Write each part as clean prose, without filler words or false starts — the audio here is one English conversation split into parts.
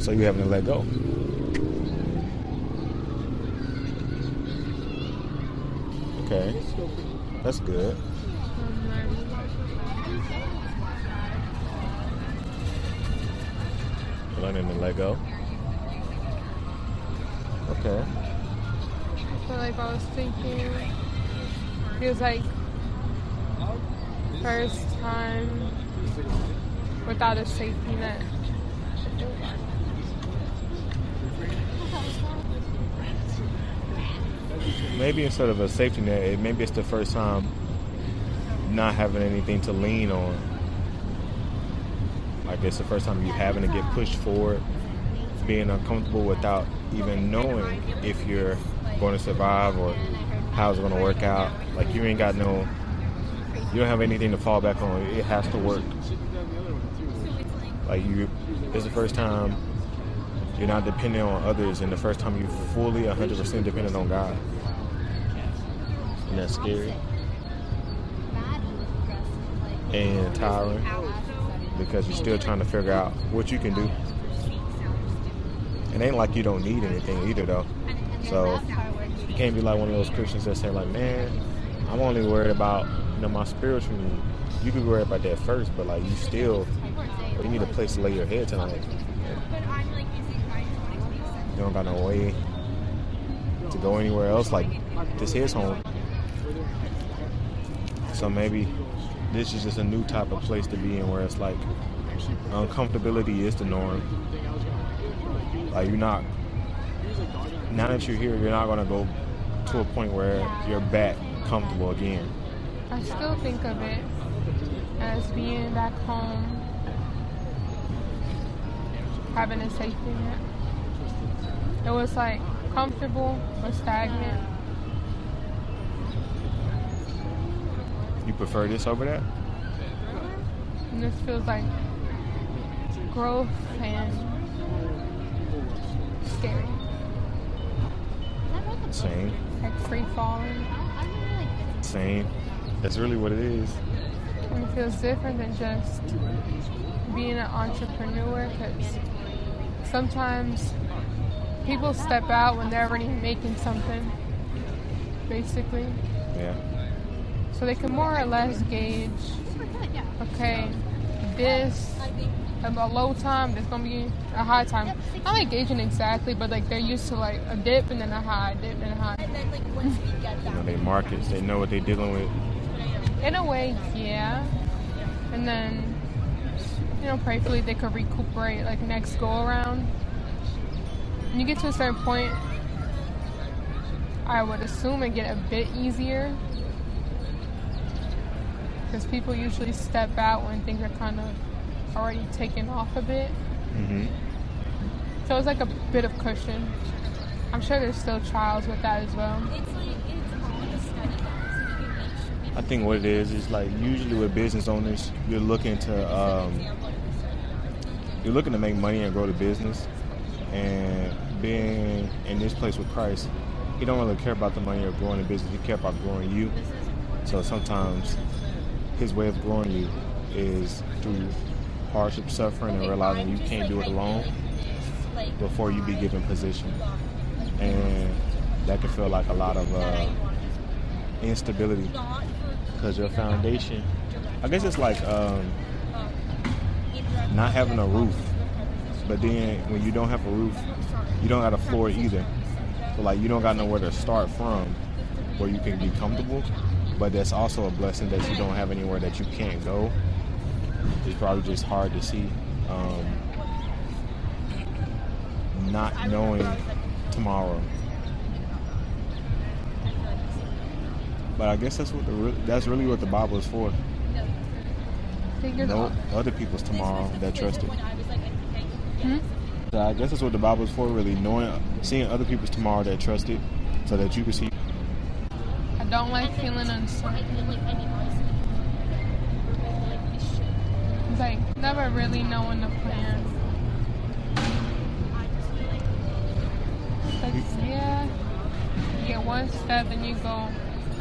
So you having to let go. Okay, that's good. Learning to let go. Okay. I feel like I was thinking, it was like first time without a safety net. Maybe instead of a safety net, maybe it's the first time not having anything to lean on. Like it's the first time you having to get pushed forward, being uncomfortable without even knowing if you're going to survive or how it's going to work out. Like you don't have anything to fall back on. It has to work. Like it's the first time you're not dependent on others, and the first time you fully 100% dependent on God. And that's scary and tiring because you're still trying to figure out what you can do. It ain't like you don't need anything either, though. So you can't be like one of those Christians that say, like, man, I'm only worried about my spiritual need. You could be worried about that first, but like you need a place to lay your head tonight. You don't got no way to go anywhere else. Like this is home. So maybe this is just a new type of place to be in where it's like uncomfortability is the norm. Like now that you're here, you're not going to go to a point where you're back comfortable again. I still think of it as being back home, having a safety net. It was like comfortable but stagnant. You prefer this over that? And this feels like growth and scary. Same. Like free falling. Same. That's really what it is. And it feels different than just being an entrepreneur, because sometimes people step out when they're already making something, basically. Yeah. So they can more or less gauge, okay, this, a low time, there's going to be a high time. Not like gauging exactly, but like they're used to like a dip and then a high, dip and a high. They markets, they know what they're dealing with. In a way, yeah. And then, prayerfully they could recuperate like next go around. When you get to a certain point, I would assume it get a bit easier. Because people usually step out when things are kind of already taken off a bit. Mm-hmm. So it's like a bit of cushion. I'm sure there's still trials with that as well. I think what it is like usually with business owners, you're looking to make money and grow the business. And being in this place with Christ, he don't really care about the money or growing the business. He care about growing you. So sometimes his way of growing you is through hardship, suffering, and realizing you can't do it alone before you be given position. And that can feel like a lot of instability because your foundation, I guess it's like not having a roof. But then when you don't have a roof, you don't got a floor either. So like you don't got nowhere to start from where you can be comfortable. But that's also a blessing that you don't have anywhere that you can't go. It's probably just hard to see. Not knowing tomorrow. But I guess that's really what the Bible is for. No other people's tomorrow that trust it. So I guess that's what the Bible is for, really, seeing other people's tomorrow that trust it, so that you can see. I don't like feeling uncertain. It's like never really knowing the plan. Like, yeah, you get one step and you go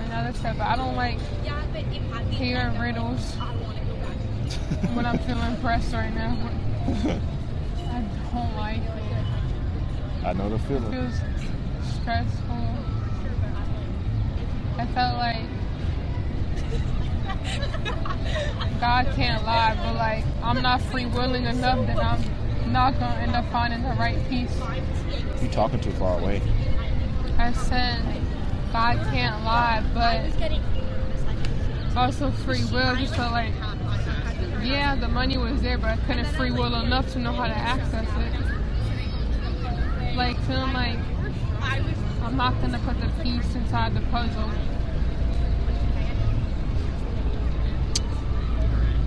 another step. But I don't like hearing riddles when I'm feeling pressed right now. I don't like it. I know the It feeling. feels stressful. I felt like God can't lie, but like I'm not free willing enough that I'm not gonna end up finding the right peace. You talking too far away. I said God can't lie, but also free will. Just felt like, yeah, the money was there, but I couldn't free will enough to know how to access it. Like feeling like I'm not gonna put the piece inside the puzzle.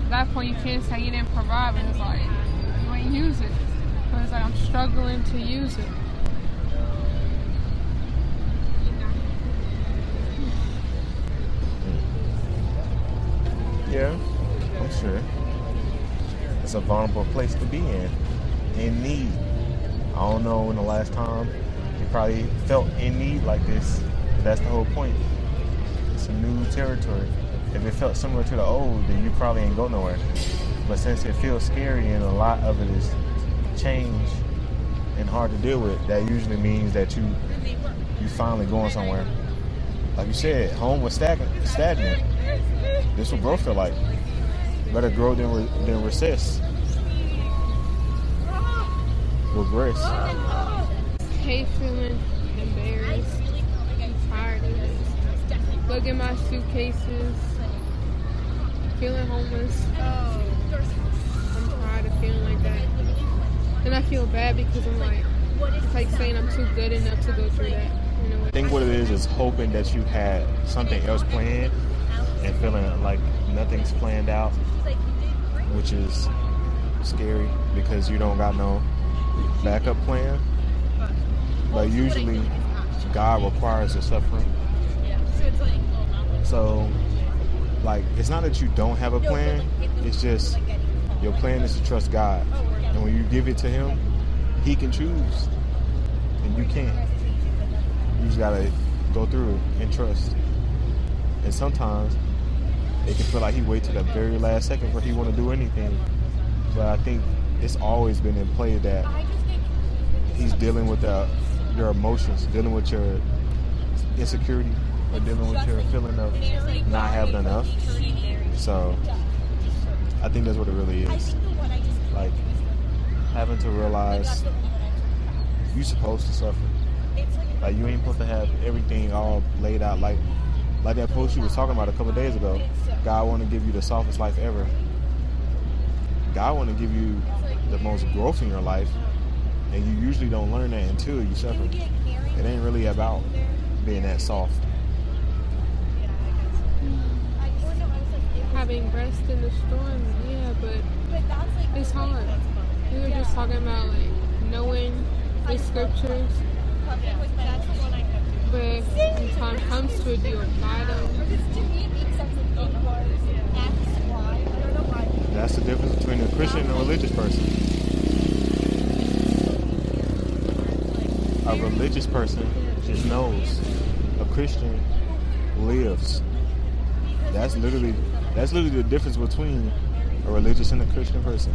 At that point, you can't say you didn't provide, but it's like you ain't use it. But it's like I'm struggling to use it. Yeah, I'm sure. It's a vulnerable place to be in need. I don't know when the last time you probably felt in need like this, but that's the whole point. It's a new territory. If it felt similar to the old, then you probably ain't go nowhere. But since it feels scary and a lot of it is change and hard to deal with, that usually means that you finally going somewhere. Like you said, home was stagnant. This what growth feel like. Better grow than recess. Regress. Hate feeling embarrassed. I'm tired of it. Look at my suitcases. Feeling homeless. I'm tired of feeling like that. And I feel bad because I'm like, it's like saying I'm too good enough to go through that. You know I think what it is hoping that you had something else planned and feeling like nothing's planned out, which is scary because you don't got no backup plan. But usually God requires the suffering. So like it's not that you don't have a plan, it's just your plan is to trust God. And when you give it to him, he can choose. And you can't. You just gotta go through it and trust. And sometimes it can feel like he waits to the very last second before he want to do anything. But I think it's always been in play that he's dealing with your emotions, dealing with your insecurity, or dealing with your feeling of not having enough. So I think that's what it really is. Like having to realize you're supposed to suffer. Like you ain't supposed to have everything all laid out like that post you was talking about a couple of days ago. God want to give you the softest life ever. God want to give you the most growth in your life, and you usually don't learn that until you suffer. It ain't really about being that soft. having rest in the storm, yeah, but it's hard. We were just talking about like knowing the scriptures, but when time comes to it, do you apply them? That's the difference between a Christian and a religious person. A religious person just knows. A Christian lives. That's literally the difference between a religious and a Christian person.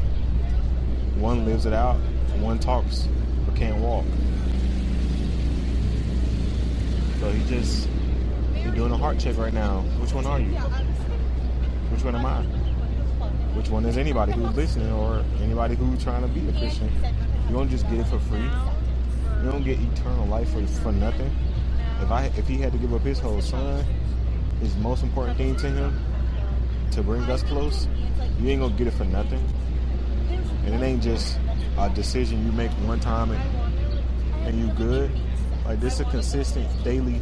One lives it out, one talks but can't walk. So he's doing a heart check right now. Which one are you? Which one am I? Which one is anybody who's listening or anybody who's trying to be a Christian? You don't just get it for free. You don't get eternal life for nothing. If he had to give up his whole son, his most important thing to him, to bring us close, you ain't gonna get it for nothing. And it ain't just a decision you make one time and you good. Like this is a consistent daily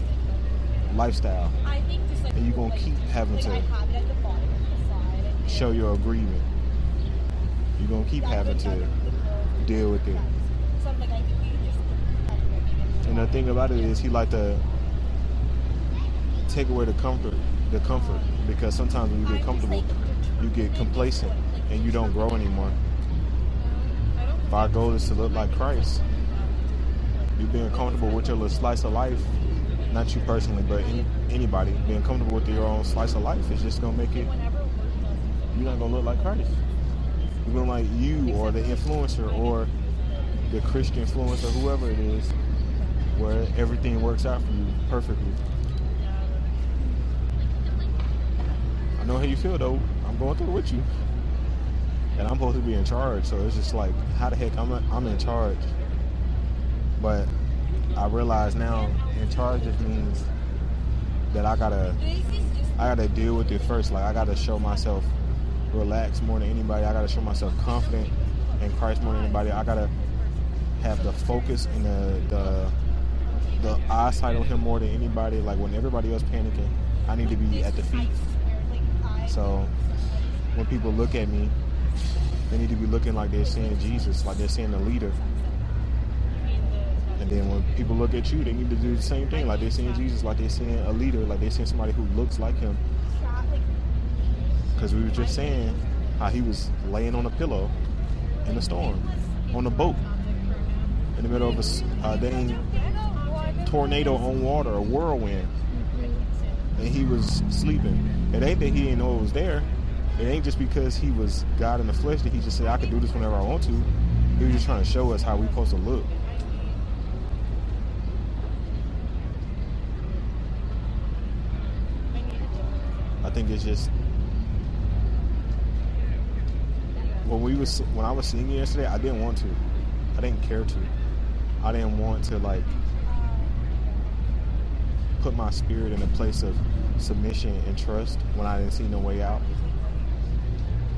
lifestyle. And you're gonna keep having to show your agreement. You're gonna keep having to deal with it. And the thing about it is he like to take away the comfort, because sometimes when you get comfortable, you get complacent and you don't grow anymore. If our goal is to look like Christ, you being comfortable with your little slice of life, not you personally, but anybody being comfortable with your own slice of life is just gonna make it, you're not gonna look like Christ. You're gonna like you or the influencer or the Christian influence or whoever it is, where everything works out for you perfectly. I know how you feel though. I'm going through it with you, and I'm supposed to be in charge. So it's just like, how the heck I'm in charge? But I realize now, in charge just means that I gotta deal with it first. Like I gotta show myself relaxed more than anybody. I gotta show myself confident in Christ more than anybody. I gotta have the focus and the eyesight on Him more than anybody. Like when everybody else panicking, I need to be at the feet. So when people look at me, they need to be looking like they're seeing Jesus, like they're seeing the leader. And then when people look at you, they need to do the same thing, like they're seeing Jesus, like they're seeing a leader, like they're seeing somebody who looks like Him. Because we were just saying how He was laying on a pillow in a storm, on a boat, in the middle of a dang tornado on water, a whirlwind. And He was sleeping. It ain't that He didn't know it was there. It ain't just because He was God in the flesh that He just said, I can do this whenever I want to. He was just trying to show us how we're supposed to look. I think it's just when I was singing yesterday, I didn't want to. I didn't care to. I didn't want to like put my spirit in a place of submission and trust when I didn't see no way out.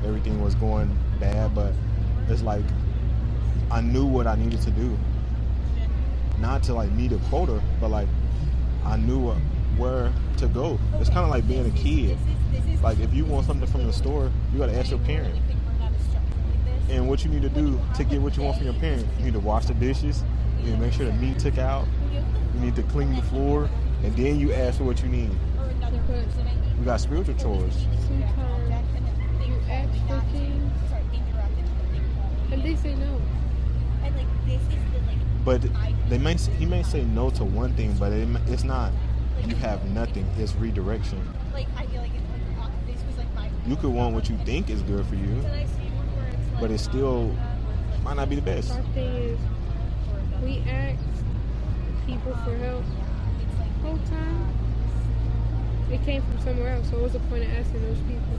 Everything was going bad, but it's like I knew what I needed to do. Not to like meet a quota, but like I knew where to go. It's kind of like being a kid. Like if you want something from the store, you got to ask your parent. And what you need to do to get what you want from your parent, you need to wash the dishes, you need to make sure the meat took out, you need to clean the floor, and then you ask for what you need. We got spiritual chores. Sometimes you ask for things and they say no. But he may say no to one thing, but it's not you have nothing, it's redirection. You could want what you think is good for you, but it still might not be the best. Our thing is, we ask people for help the whole time. It came from somewhere else, so what was the point of asking those people?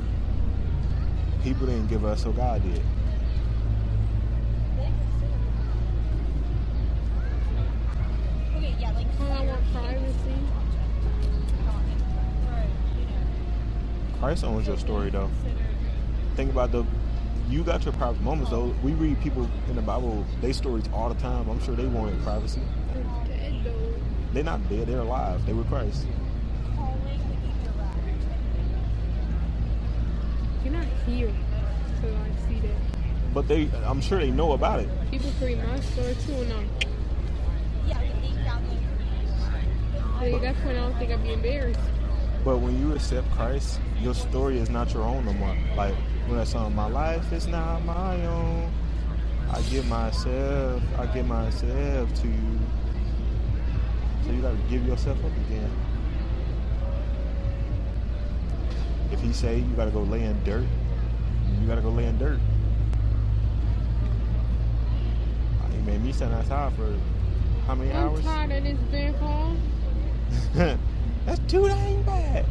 People didn't give us, so God did. I want privacy. Christ owns your story, though. Think about you got your private moments, though. We read people in the Bible, their stories all the time. I'm sure they wanted privacy. They're dead, though. They're not dead, they're alive. They were Christ. You're not here to like see that. But I'm sure they know about it. People can read my story too, or no? At that point, I don't think I'd be embarrassed. But when you accept Christ, your story is not your own no more. Like when that song, my life is not my own. I give myself to you. So you gotta give yourself up again. If He say you gotta go lay in dirt, you gotta go lay in dirt. He made me stand outside for how many hours? I'm tired of this being called. That's too dang bad.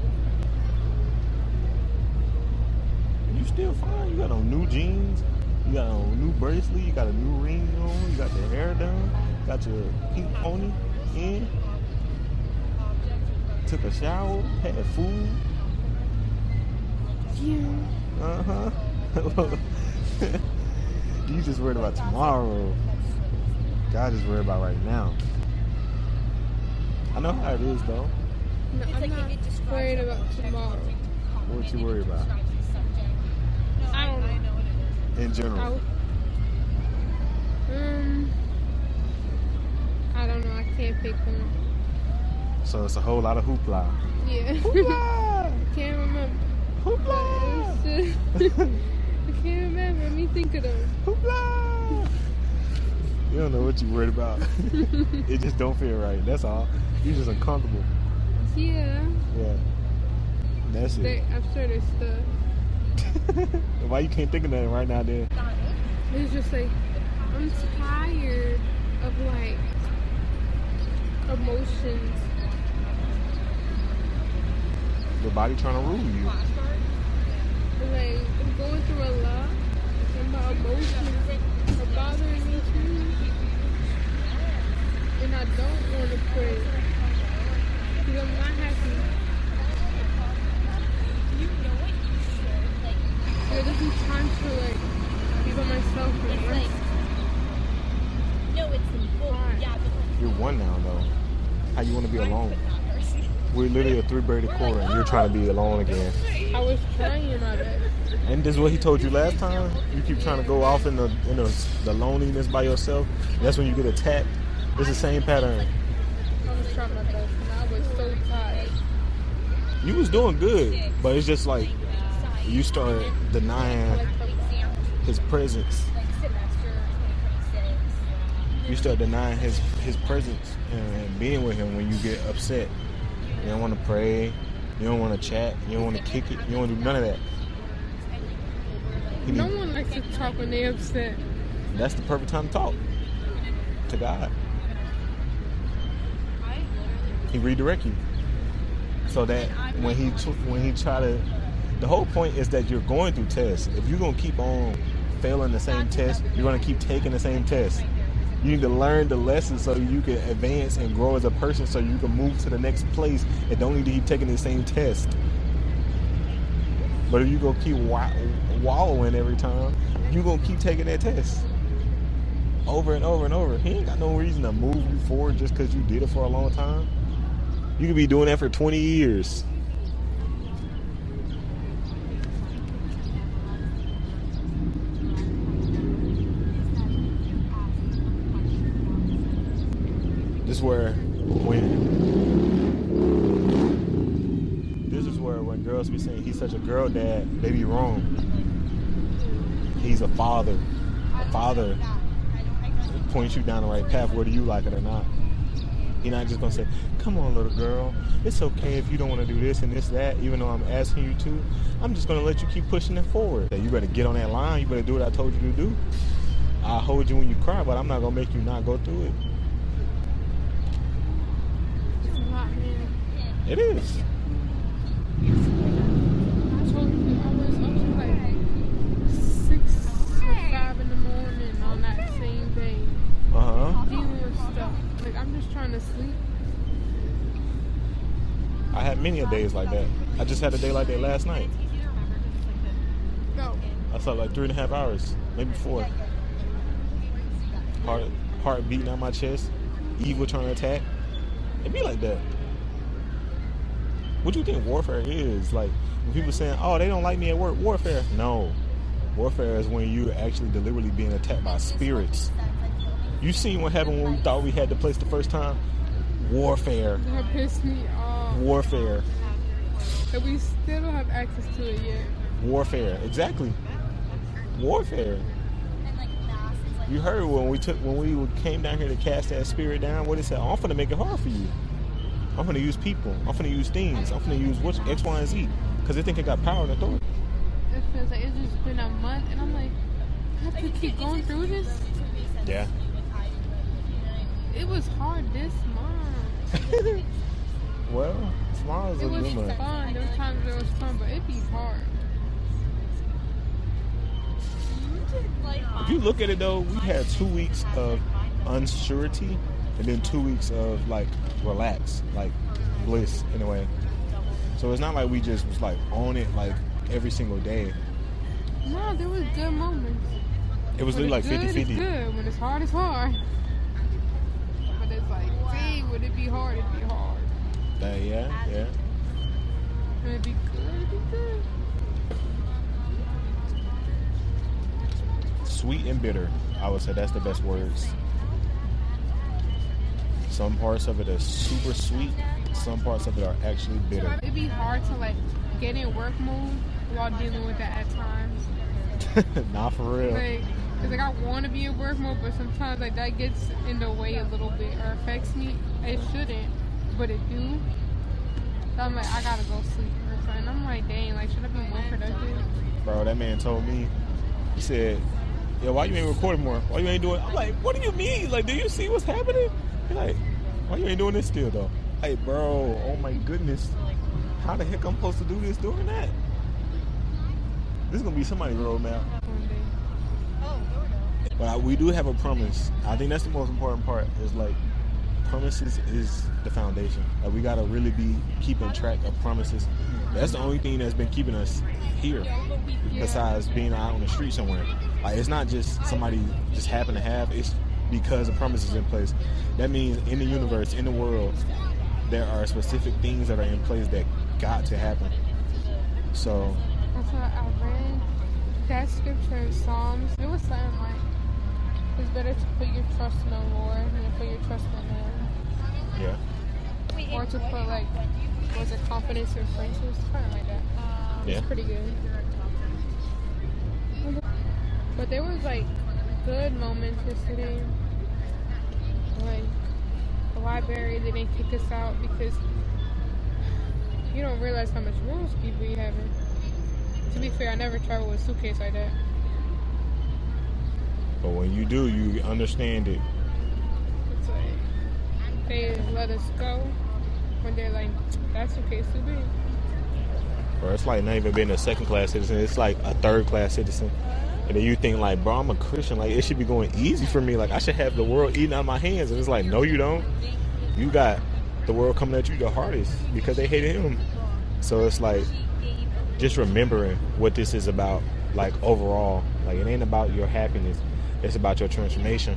You still fine. You got on new jeans. You got on a new bracelet. You got a new ring on. You got your hair done. Got your pink pony in. Took a shower. Had food. Yeah. Uh-huh. You just worried about tomorrow. God is worried about right now. I know how it is, though. No, I'm not worried about tomorrow. What you worried about? I don't know. In general. I don't know. I can't pick one. So it's a whole lot of hoopla. Yeah. Hoopla! I can't remember. Hoopla! I can't remember. Let me think of them. Hoopla! You don't know what you're worried about. It just don't feel right. That's all. You're just uncomfortable. Yeah. Yeah. That's it. I'm sure there's stuff. Why you can't think of nothing right now, then? It's just like, I'm tired of like emotions. Your body trying to rule you. Like I'm going through a lot, and my emotions are bothering me too. And I don't want to pray because I'm not happy. There doesn't be time to like be by myself and rest. You're one now, though. How you want to be alone? We're literally a three-braided cord, and you're trying to be alone again. I was trying my best. And this is what he told you last time. You keep trying to go off in the loneliness by yourself. That's when you get attacked. It's the same pattern. I was trying my best, and I was so tired. You was doing good, but it's just like you started denying his presence. You start denying his presence and being with him when you get upset. You don't want to pray. You don't want to chat. You don't want to kick it. You don't want to do none of that. No one likes to talk when they're upset. That's the perfect time to talk to God. He redirect you so that when he try to, the whole point is that you're going through tests. If you're gonna keep on failing the same test, you're gonna keep taking the same test. You need to learn the lessons so you can advance and grow as a person, so you can move to the next place and don't need to keep taking the same test. But if you gonna keep wallowing every time, you're gonna keep taking that test over and over and over. He ain't got no reason to move you forward just because you did it for a long time. You could be doing that for 20 years. This is where when girls be saying he's such a girl dad, they be wrong. He's a father. A father points you down the right path, whether you like it or not. He's not just gonna say, "Come on, little girl. It's okay if you don't want to do this and this, that, even though I'm asking you to. I'm just gonna let you keep pushing it forward. You better get on that line. You better do what I told you to do. I'll hold you when you cry, but I'm not gonna make you not go through it." It's a lot, man. It is. I told you I was up to like 6 or 5 in the morning on that same day. Dealing with stuff. Like I'm just trying to sleep. I had many a days like that. I just had a day like that last night. Go. I slept like 3.5 hours, maybe 4. Heart beating out my chest. Evil trying to attack. It be like that. What do you think warfare is? Like when people saying, "Oh, they don't like me at work." Warfare? No. Warfare is when you're actually deliberately being attacked by spirits. You seen what happened when we thought we had the place the first time? Warfare. That pissed me off. Warfare. And we still don't have access to it yet. Warfare. Exactly. Warfare. You heard when we came down here to cast that spirit down, what it said, "I'm gonna make it hard for you. I'm gonna use people. I'm gonna use things. I'm gonna use X, Y, and Z." Because they think it got power and authority. It feels like it's just been a month and I'm like, I have to keep going through this? Yeah. It was hard this month. Well, tomorrow's a It was new month. fun. There was times it was fun, but it'd be hard. If you look at it though, we had 2 weeks of unsurety and then 2 weeks of like relax, like bliss in a way. So it's not like we just was like on it like every single day. No, there was good moments. It was When really like it's good, 50-50. It's good. When it's hard, it's hard. But it's like, dang, would it be hard? It'd be hard. Yeah. When it'd be good, it'd be good. Sweet and bitter, I would say that's the best words. Some parts of it are super sweet. Some parts of it are actually bitter. It'd be hard to like get in work mode while dealing with that at times. Not for real. Cause like I want to be in work mode, but sometimes like that gets in the way a little bit or affects me. It shouldn't, but it do. So I'm like, I gotta go sleep or something. I'm like, dang, like should I be more productive? Bro, that man told me, he said, yeah, why you ain't recording more? Why you ain't doing? I'm like, what do you mean? Like, do you see what's happening? He's like, why you ain't doing this still though? Hey, bro, oh my goodness, how the heck I'm supposed to do this doing that? This is gonna be somebody's roadmap. But we do have a promise. I think that's the most important part. Is like promises is the foundation. Like we gotta really be keeping track of promises. That's the only thing that's been keeping us here, besides being out on the street somewhere. Like it's not just somebody just happen to have. It's because the promise is in place. That means in the universe, in the world, there are specific things that are in place that got to happen. So That's what I read. That scripture in Psalms, it was something like, it's better to put your trust in the Lord than to put your trust in man. yeah, Or to put like, was it confidence in princes? Something like that. yeah. It's pretty good. But there was like good moments yesterday. Like the library, they didn't kick us out because you don't realize how much room people you having. To be fair, I never travel with a suitcase like that. But when you do, you understand it. It's like they let us go when they're like, that suitcase too big. Or it's like not even being a second class citizen. It's like a third class citizen. And then you think like, bro, I'm a Christian. Like it should be going easy for me. Like I should have the world eating out of my hands. And it's like, no, you don't. You got the world coming at you the hardest because they hated him. So it's like just remembering what this is about. Like overall, like it ain't about your happiness. It's about your transformation.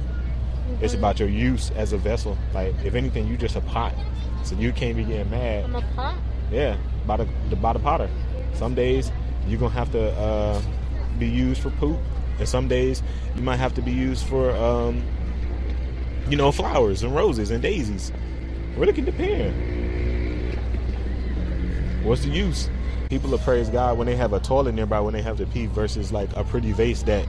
It's about your use as a vessel. Like if anything, you just a pot. So you can't be getting mad. I'm a pot? Yeah, by the potter. Some days you're gonna have to be used for poop, and some days you might have to be used for flowers and roses and daisies. Really can depend. What's the use? People will praise God when they have a toilet nearby when they have to pee versus like a pretty vase that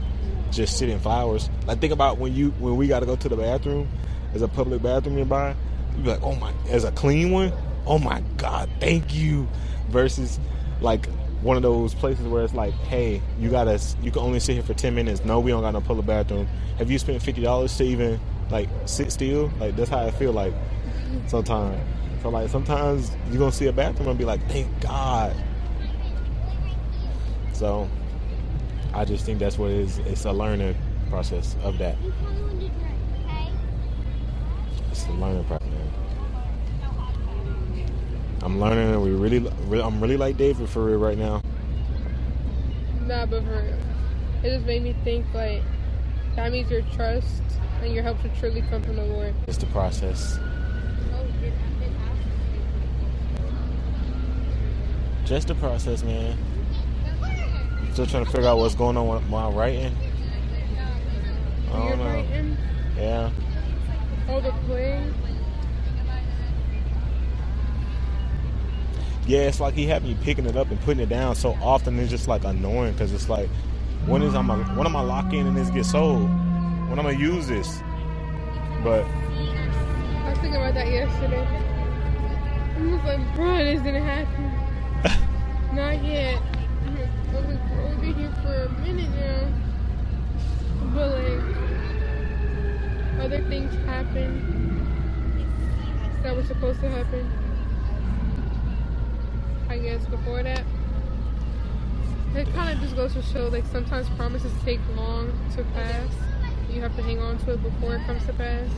just sit in flowers. Like think about when we got to go to the bathroom. There's a public bathroom nearby. You be like, oh my, there's a clean one. Oh my God, thank you. Versus like one of those places where it's like, hey, you can only sit here for 10 minutes. No, we don't got no public bathroom. Have you spent $50 to even like sit still? Like that's how I feel like sometimes. So like sometimes you're gonna see a bathroom and be like, thank God. So I just think that's what it is. It's a learning process of that. It's a learning process. I'm learning. I'm really like David for real right now. Nah, but for real. It just made me think like that means your trust and your help should truly come from the Lord. It's the process. Just the process, man. Still trying to figure out what's going on while writing. I don't know. Writing? Yeah. Oh, the play? Yeah, it's like he had me picking it up and putting it down so often. It's just like annoying because it's like, when am I lock in and this get sold? When am I use this? But I was thinking about that yesterday. I'm just like, bro, this didn't happen. Not yet. I was like, bro, we've been here for a minute now. But like, other things happen that were supposed to happen. I guess before that. It kind of just goes to show like sometimes promises take long to pass. You have to hang on to it before it comes to pass.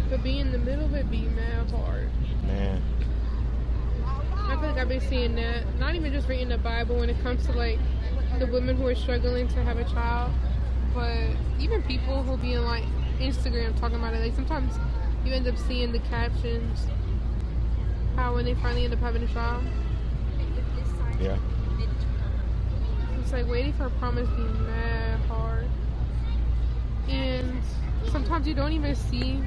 But being in the middle of it be mad hard. man, I feel like I've been seeing that, not even just reading the Bible when it comes to like the women who are struggling to have a child, but even people who be in like Instagram talking about it. Like sometimes you end up seeing the captions how when they finally end up having a child, yeah. it's like waiting for a promise being mad hard. And sometimes you don't even see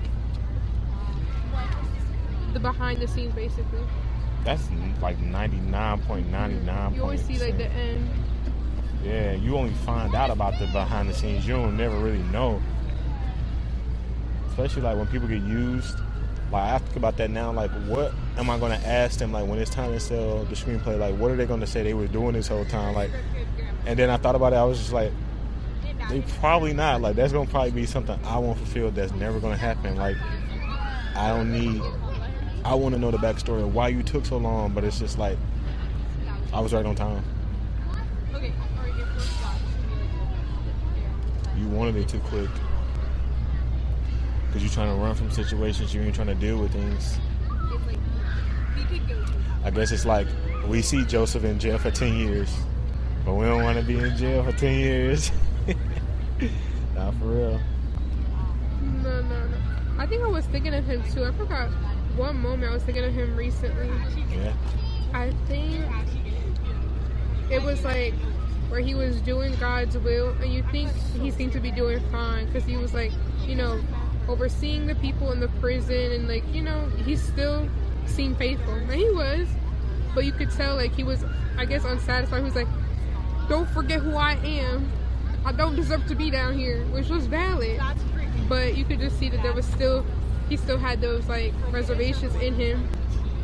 the behind the scenes basically. That's like 99.99%. You always see like the end. Yeah, you only find out about the behind the scenes. You don't never really know. Especially like when people get used. Like I think about that now. Like, what am I going to ask them? Like when it's time to sell the screenplay, like what are they going to say they were doing this whole time? Like, and then I thought about it. I was just like, They probably not. Like, that's gonna probably be something I won't fulfill. That's never gonna happen. Like, I don't need. I want to know the backstory of why you took so long, but it's just like I was right on time. You wanted it too quick because you're trying to run from situations. You ain't trying to deal with things. I guess it's like we see Joseph in jail for 10 years, but we don't want to be in jail for 10 years. Nah, for real. No. I think I was thinking of him too. I forgot one moment I was thinking of him recently. Yeah. I think it was like where he was doing God's will, and you think he seemed to be doing fine because he was like, you know, overseeing the people in the prison, and like, you know, he still seemed faithful, and he was, but you could tell like he was, I guess, unsatisfied. He was like, don't forget who I am. I don't deserve to be down here, which was valid, but you could just see that there was still, he still had those like reservations in him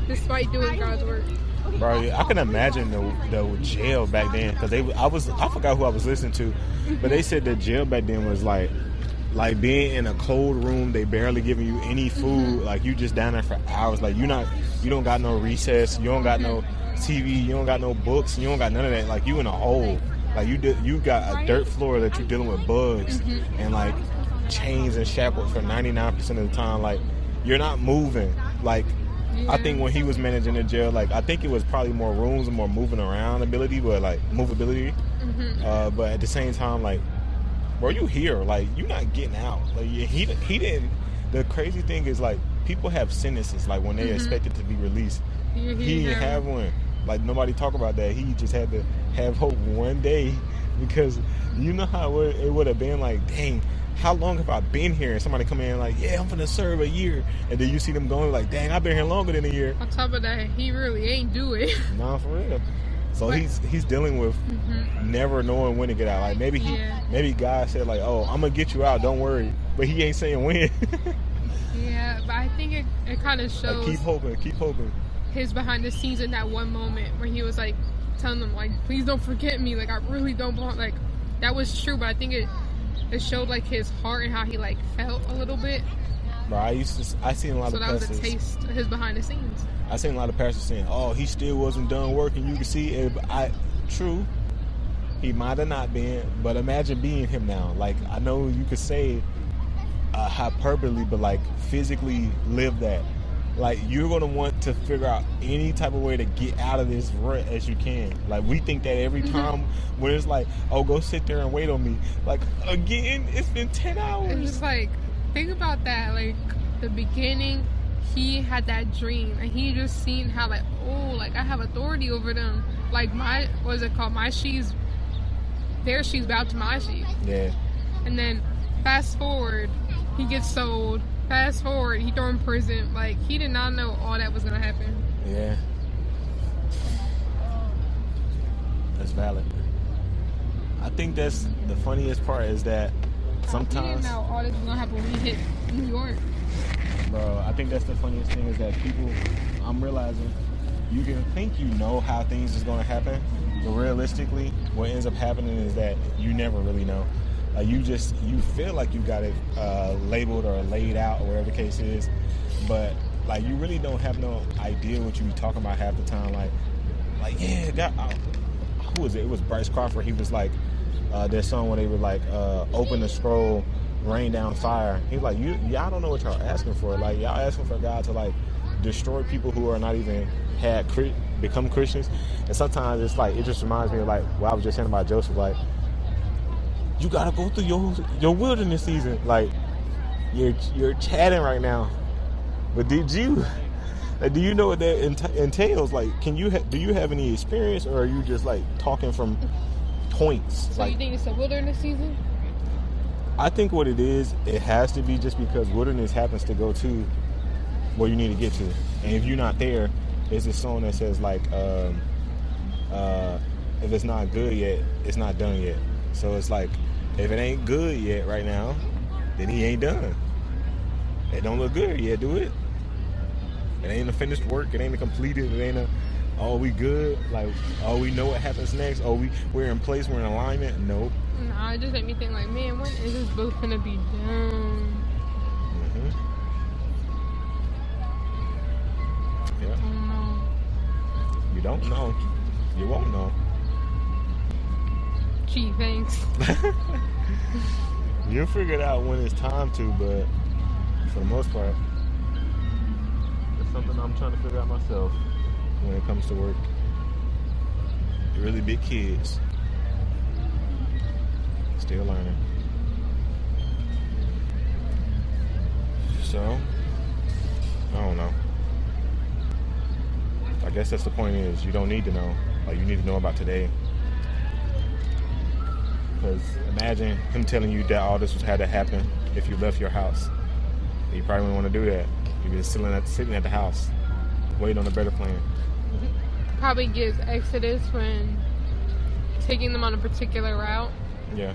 despite doing God's work. Bro, I can imagine the jail back then, because I forgot who I was listening to, but they said the jail back then was like being in a cold room. They barely giving you any food. Like, you just down there for hours. Like, you don't got no recess. You don't got no TV. You don't got no books. You don't got none of that. Like, you in a hole. Like, you got a dirt floor that you're dealing with bugs and like chains and shackles for 99% of the time. Like, you're not moving. Like, I think when he was managing the jail, like, I think it was probably more rooms and more moving around ability, but like movability. But at the same time, like, bro, you here, like, you're not getting out. Like, he didn't. The crazy thing is, like, people have sentences, like, when they expected to be released. He didn't have one. Like, nobody talk about that. He just had to have hope one day, because you know how it would have been like, dang, how long have I been here? And somebody come in like, yeah, I'm gonna serve a year, and then you see them going like, dang, I've been here longer than a year. On top of that, he really ain't do it. Nah, for real. So he's dealing with never knowing when to get out. Like, maybe God said like, oh, I'm gonna get you out, don't worry, but he ain't saying when. Yeah, but I think it kind of shows. Like, keep hoping. His behind the scenes in that one moment where he was like telling them like, please don't forget me. Like, I really don't belong. Like, that was true, but I think it showed like his heart and how he like felt a little bit. Bro, I seen a lot of pastors. So that was a taste of his behind the scenes. I seen a lot of pastors saying, oh, he still wasn't done working. You can see it. True, he might have not been, but imagine being him now. Like, I know you could say hyperbole, but like physically live that. Like, you're going to want to figure out any type of way to get out of this rut as you can. Like, we think that every time when it's like, oh, go sit there and wait on me. Like, again, it's been 10 hours. It's just like, think about that. Like, the beginning, he had that dream, and he just seen how like, oh, like, I have authority over them. Like, my sheep's, their sheep's bow to my sheep. Yeah. And then fast forward, he gets sold. Fast forward, he thrown in prison. Like, he did not know all that was gonna happen. Yeah. That's valid. I think that's the funniest part, is that sometimes he didn't know all this was gonna happen when he hit New York. Bro, I think that's the funniest thing, is that people, I'm realizing, you can think you know how things is gonna happen, but realistically, what ends up happening is that you never really know. You feel like you got it labeled or laid out, or whatever the case is, but like, you really don't have no idea what you be talking about half the time. Like yeah, who was it? It was Bryce Crawford. He was like, their song where they were like, open the scroll, rain down fire. He was like, y'all don't know what y'all asking for. Like, y'all asking for God to like destroy people who are not even become Christians. And sometimes it's like, it just reminds me of like what I was just saying about Joseph. Like, you gotta go through your wilderness season. Like, you're chatting right now, but do you know what that entails? Like, do you have any experience, or are you just like talking from points? So like, you think it's a wilderness season? I think what it is, it has to be just because wilderness happens to go to where you need to get to, and if you're not there, there's this song that says like, if it's not good yet, it's not done yet. So it's like, if it ain't good yet right now, then he ain't done. It don't look good yet, do it? It ain't a finished work. It ain't a completed. It ain't we good? Like, we know what happens next? We're in place. We're in alignment? Nope. Nah, it just made me think like, man, when is this boat gonna be done? Mm-hmm. I Yeah. don't know. You don't know. You won't know. Gee, thanks. You'll figure it out when it's time to, but for the most part, it's something I'm trying to figure out myself when it comes to work. Really big kids. Still learning. So, I don't know. I guess that's the point is you don't need to know. Like, you need to know about today. Because imagine him telling you that all this had to happen if you left your house. You probably wouldn't want to do that. You'd be sitting at the house, waiting on a better plan. Probably gives Exodus when taking them on a particular route. Yeah.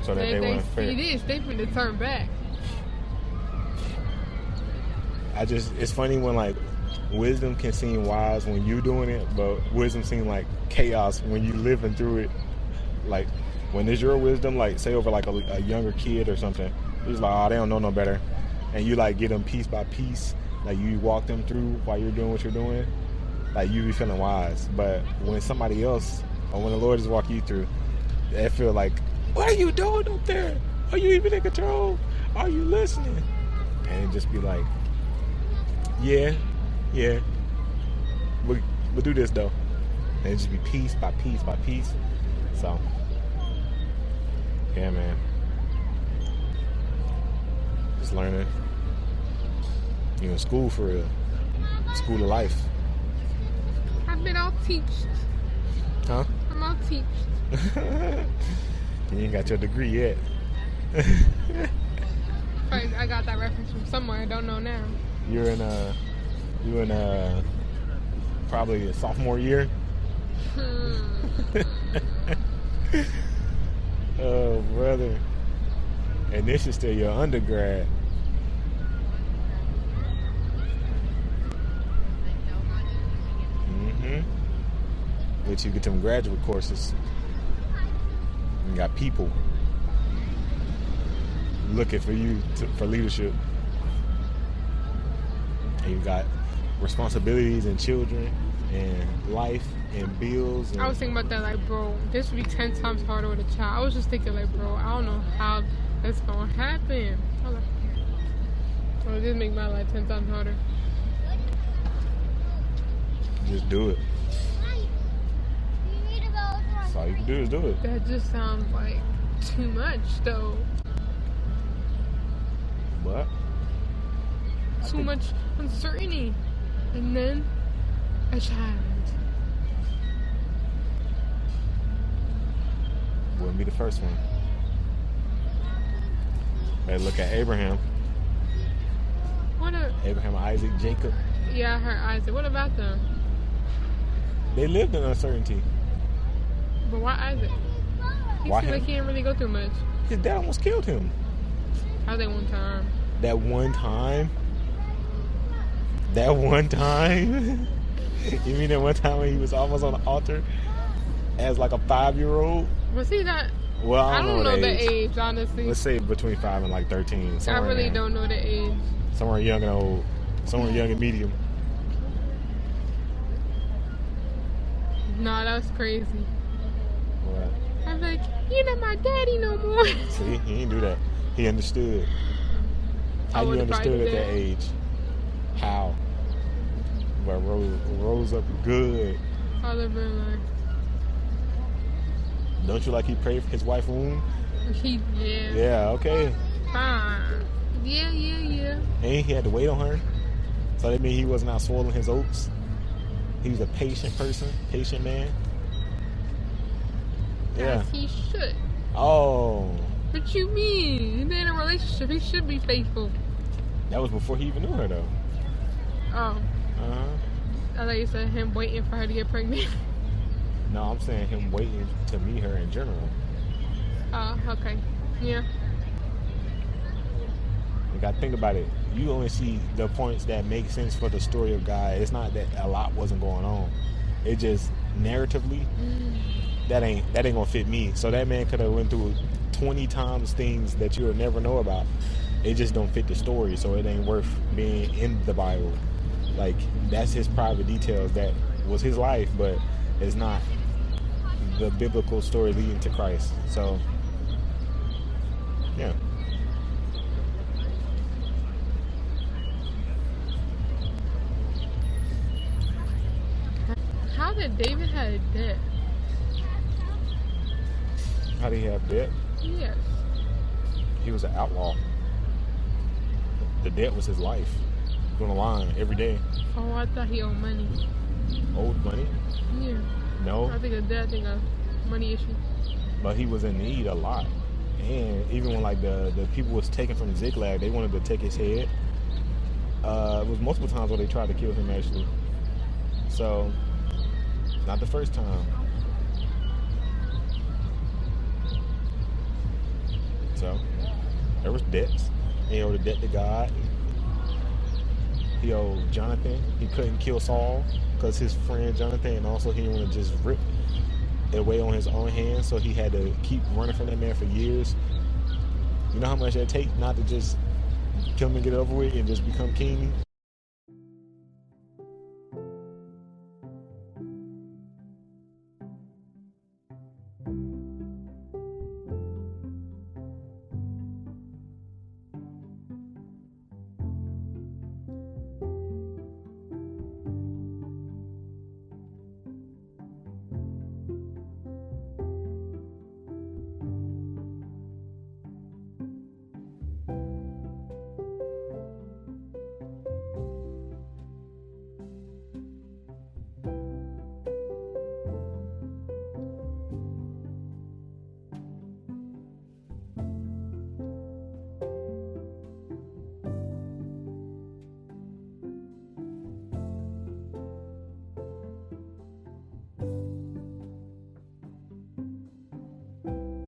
So that they wouldn't see fair. this, they finna turn back. It's funny when like wisdom can seem wise when you doing it, but wisdom seems like chaos when you living through it. Like when it's your wisdom, like say over like a younger kid or something, it's like, oh, they don't know no better, and you like get them piece by piece, like you walk them through while you're doing what you're doing, like you be feeling wise. But when somebody else or when the Lord is walking you through, they feel like, what are you doing up there? Are you even in control? Are you listening? And it just be like, yeah, we'll do this though. And it just be piece by piece by piece. So, yeah, man. Just learning. You in school for real. School of life. I've been all teached. Huh? I'm all teached. You ain't got your degree yet. I got that reference from somewhere. I don't know now. You in probably a sophomore year. Oh, brother. And this is still your undergrad. Which you get them graduate courses. You got people looking for you for leadership. And you got responsibilities and children and life and bills. And I was thinking about that, like, bro, this would be 10 times harder with a child. I was just thinking, like, bro, I don't know how that's gonna happen. I was like, oh, this make my life 10 times harder. just do it. That's all you can do is do it. That just sounds like too much, though. But Too much uncertainty. And then a child. wouldn't be the first one. Better look at Abraham. What a... Abraham, Isaac, Jacob. Yeah, I heard Isaac. What about them? They lived in uncertainty. But why Isaac? He Why seems like him? he didn't really go through much. His dad almost killed him. How they one time? That one time? That one time? You mean that one time when he was almost on the altar as like a 5-year-old? Was he not? Well, I don't know the age, honestly. Let's say between 5 and like 13. I really in there. don't know the age. Somewhere young and old. Somewhere young and medium. Nah, that's crazy. What? I'm like, you're not my daddy no more. See, he didn't do that. He understood. I How you would've probably understood at did. that age? How? But rose up good. I live in like, Don't you like he prayed for his wife's womb? yeah. Yeah, okay. Fine. Yeah. And he had to wait on her. So that means he wasn't out swallowing his oats. He was a patient person, patient man. Yeah. As he should. Oh, What you mean? They're in a relationship. He should be faithful. that was before he even knew her though. Oh, Uh-huh. I thought you said him waiting for her to get pregnant. No, I'm saying him waiting to meet her in general. Oh, okay. Yeah. You gotta think about it. You only see the points that make sense for the story of God. It's not that a lot wasn't going on. It just narratively, that ain't gonna fit me. So that man could have went through 20 times things that you would never know about. It just don't fit the story, so it ain't worth being in the Bible. Like, that's his private details. That was his life, but it's not the biblical story leading to Christ. So, yeah. How did David have a debt? How did he have debt? Yes. He was an outlaw. The debt was his life. On the line every day. Oh, I thought he owed money. Owed money? Yeah. No. I think a debt, I think a money issue. But he was in need a lot. And even when like the people was taken from Ziklag, they wanted to take his head. It was multiple times where they tried to kill him actually. So, not the first time. So, there was debts. He owed a debt to God. He owed Jonathan. He couldn't kill Saul because his friend Jonathan, and also he didn't want to just rip it away on his own hands, so he had to keep running from that man for years. You know how much that take not to just kill him and get it over with and just become king?